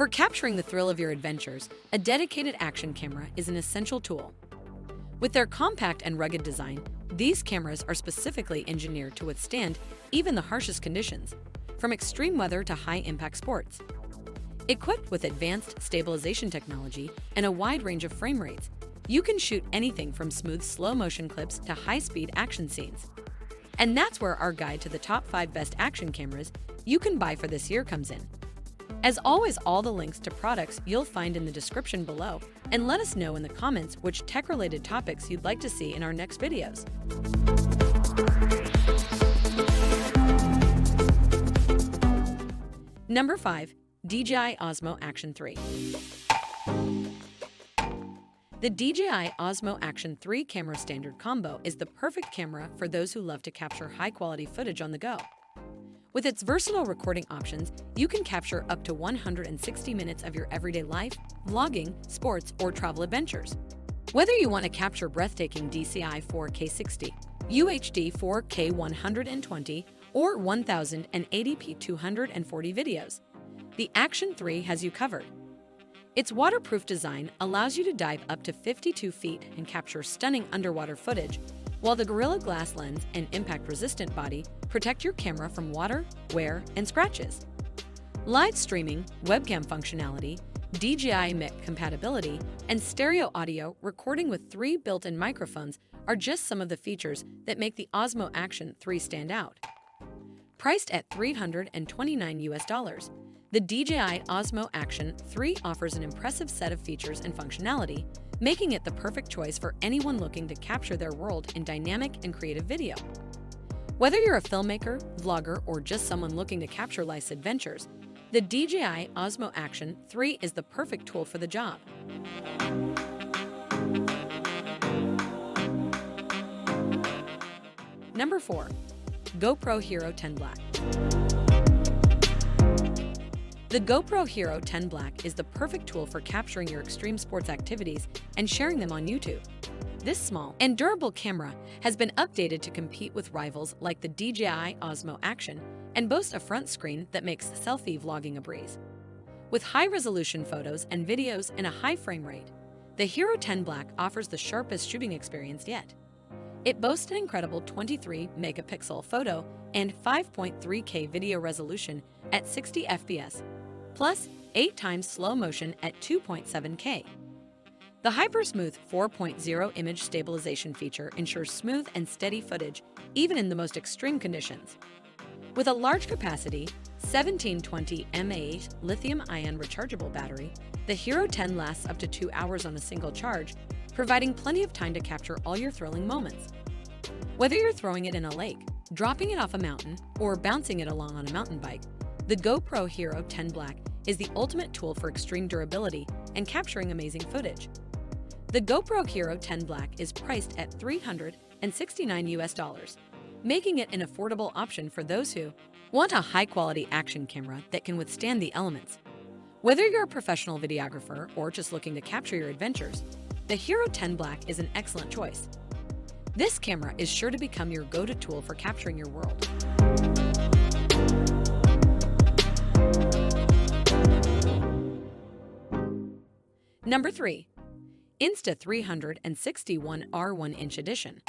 For capturing the thrill of your adventures, a dedicated action camera is an essential tool. With their compact and rugged design, these cameras are specifically engineered to withstand even the harshest conditions, from extreme weather to high-impact sports. Equipped with advanced stabilization technology and a wide range of frame rates, you can shoot anything from smooth slow-motion clips to high-speed action scenes. And that's where our guide to the top 5 best action cameras you can buy for this year comes in. As always, all the links to products you'll find in the description below, and let us know in the comments which tech-related topics you'd like to see in our next videos. Number 5. DJI Osmo Action 3. The DJI Osmo Action 3 camera standard combo is the perfect camera for those who love to capture high-quality footage on the go. With its versatile recording options, you can capture up to 160 minutes of your everyday life, vlogging, sports, or travel adventures. Whether you want to capture breathtaking DCI 4K 60, UHD 4K 120, or 1080p 240 videos, the Action 3 has you covered. Its waterproof design allows you to dive up to 52 feet and capture stunning underwater footage, while the Gorilla Glass lens and impact-resistant body protect your camera from water, wear, and scratches. Live streaming, webcam functionality, DJI mic compatibility, and stereo audio recording with 3 built-in microphones are just some of the features that make the Osmo Action 3 stand out. Priced at $329, the DJI Osmo Action 3 offers an impressive set of features and functionality, making it the perfect choice for anyone looking to capture their world in dynamic and creative video. Whether you're a filmmaker, vlogger, or just someone looking to capture life's adventures, the DJI Osmo Action 3 is the perfect tool for the job. Number 4. GoPro Hero 10 Black. The GoPro Hero 10 Black is the perfect tool for capturing your extreme sports activities and sharing them on YouTube. This small and durable camera has been updated to compete with rivals like the DJI Osmo Action and boasts a front screen that makes selfie vlogging a breeze. With high-resolution photos and videos and a high frame rate, the Hero 10 Black offers the sharpest shooting experience yet. It boasts an incredible 23-megapixel photo and 5.3K video resolution at 60 FPS, plus 8 times slow motion at 2.7K. The Hypersmooth 4.0 image stabilization feature ensures smooth and steady footage even in the most extreme conditions. With a large capacity, 1720 mAh lithium-ion rechargeable battery, the Hero 10 lasts up to 2 hours on a single charge, providing plenty of time to capture all your thrilling moments. Whether you're throwing it in a lake, dropping it off a mountain, or bouncing it along on a mountain bike, the GoPro Hero 10 Black is the ultimate tool for extreme durability and capturing amazing footage. The GoPro Hero 10 Black is priced at $369, making it an affordable option for those who want a high-quality action camera that can withstand the elements. Whether you're a professional videographer or just looking to capture your adventures, the Hero 10 Black is an excellent choice. This camera is sure to become your go-to tool for capturing your world. Number 3. Insta360 ONE R 1-inch edition.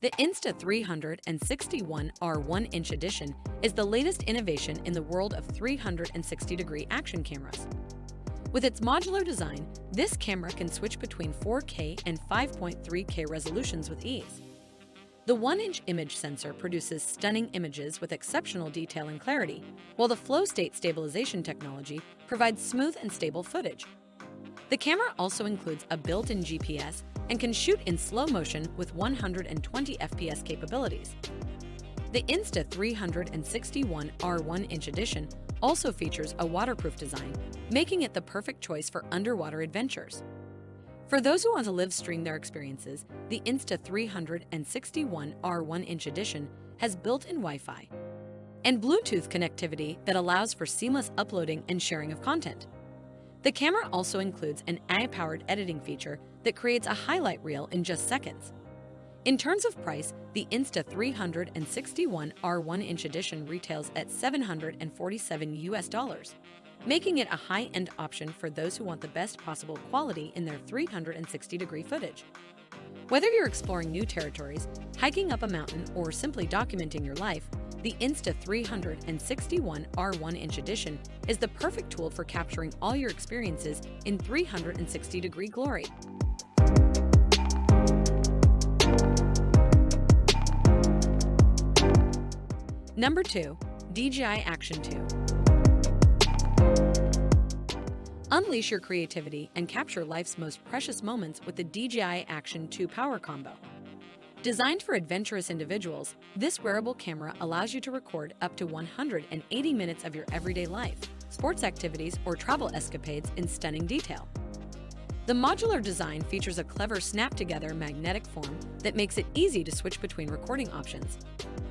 The Insta360 ONE R 1-inch edition is the latest innovation in the world of 360-degree action cameras. With its modular design, this camera can switch between 4K and 5.3K resolutions with ease. The 1-inch image sensor produces stunning images with exceptional detail and clarity, while the flow state stabilization technology provides smooth and stable footage. The camera also includes a built-in GPS and can shoot in slow motion with 120 FPS capabilities. The Insta360 ONE R 1-inch edition also features a waterproof design, making it the perfect choice for underwater adventures. For those who want to live stream their experiences, the Insta360 ONE R 1-inch edition has built-in Wi-Fi and Bluetooth connectivity that allows for seamless uploading and sharing of content. The camera also includes an AI-powered editing feature that creates a highlight reel in just seconds. In terms of price, The Insta360 ONE R 1-inch edition retails at $747, making it a high-end option for those who want the best possible quality in their 360-degree footage. Whether you're exploring new territories, hiking up a mountain, or simply documenting your life, the Insta360 ONE R 1-inch edition is the perfect tool for capturing all your experiences in 360-degree glory. Number 2. DJI Action 2. Unleash your creativity and capture life's most precious moments with the DJI Action 2 Power Combo. Designed for adventurous individuals, this wearable camera allows you to record up to 180 minutes of your everyday life, sports activities, or travel escapades in stunning detail. The modular design features a clever snap-together magnetic form that makes it easy to switch between recording options.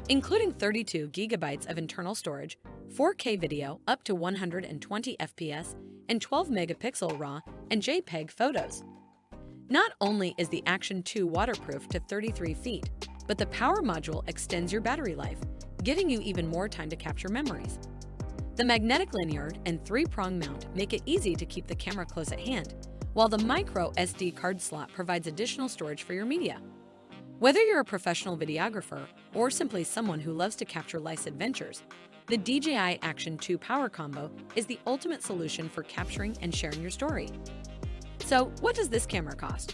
Including 32 gigabytes of internal storage, 4K video up to 120 FPS, and 12-megapixel RAW and JPEG photos. Not only is the Action 2 waterproof to 33 feet, but the power module extends your battery life, giving you even more time to capture memories. The magnetic lanyard and 3-prong mount make it easy to keep the camera close at hand, while the micro SD card slot provides additional storage for your media. Whether you're a professional videographer or simply someone who loves to capture life's adventures, the DJI Action 2 Power Combo is the ultimate solution for capturing and sharing your story. So, what does this camera cost?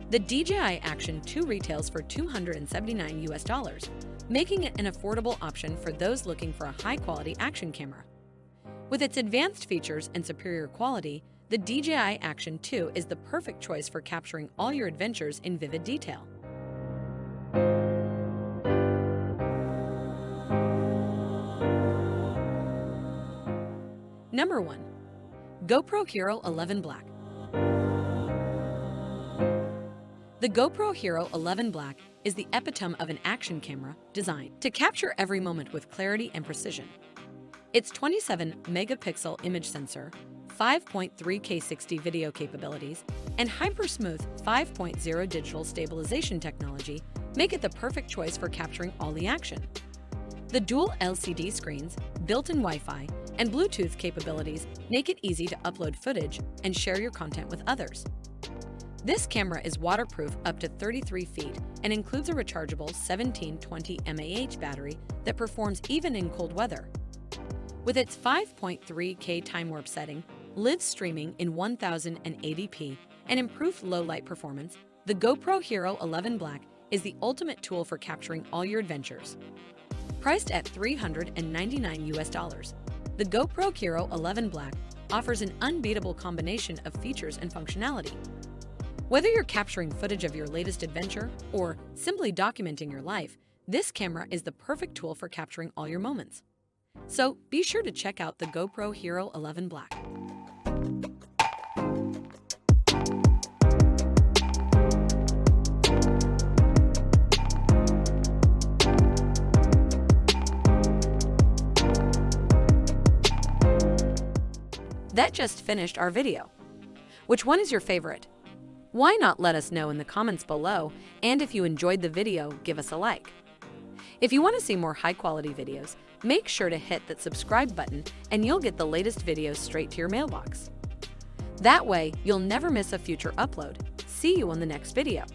The DJI Action 2 retails for $279, making it an affordable option for those looking for a high-quality action camera. With its advanced features and superior quality, the DJI Action 2 is the perfect choice for capturing all your adventures in vivid detail. Number 1. GoPro Hero 11 Black. The GoPro Hero 11 Black is the epitome of an action camera designed to capture every moment with clarity and precision. Its 27-megapixel image sensor, 5.3K 60 video capabilities, and hyper-smooth 5.0 digital stabilization technology make it the perfect choice for capturing all the action. The dual LCD screens, built-in Wi-Fi, and Bluetooth capabilities make it easy to upload footage and share your content with others. This camera is waterproof up to 33 feet and includes a rechargeable 1720 mAh battery that performs even in cold weather. With its 5.3K time warp setting, live streaming in 1080p, and improved low-light performance, the GoPro Hero 11 Black is the ultimate tool for capturing all your adventures. Priced at $399, the GoPro Hero 11 Black offers an unbeatable combination of features and functionality. Whether you're capturing footage of your latest adventure or simply documenting your life, this camera is the perfect tool for capturing all your moments. So be sure to check out the GoPro Hero 11 Black. That just finished our video. Which one is your favorite? Why not let us know in the comments below, and if you enjoyed the video, give us a like. If you want to see more high-quality videos, make sure to hit that subscribe button and you'll get the latest videos straight to your mailbox. That way, you'll never miss a future upload. See you on the next video.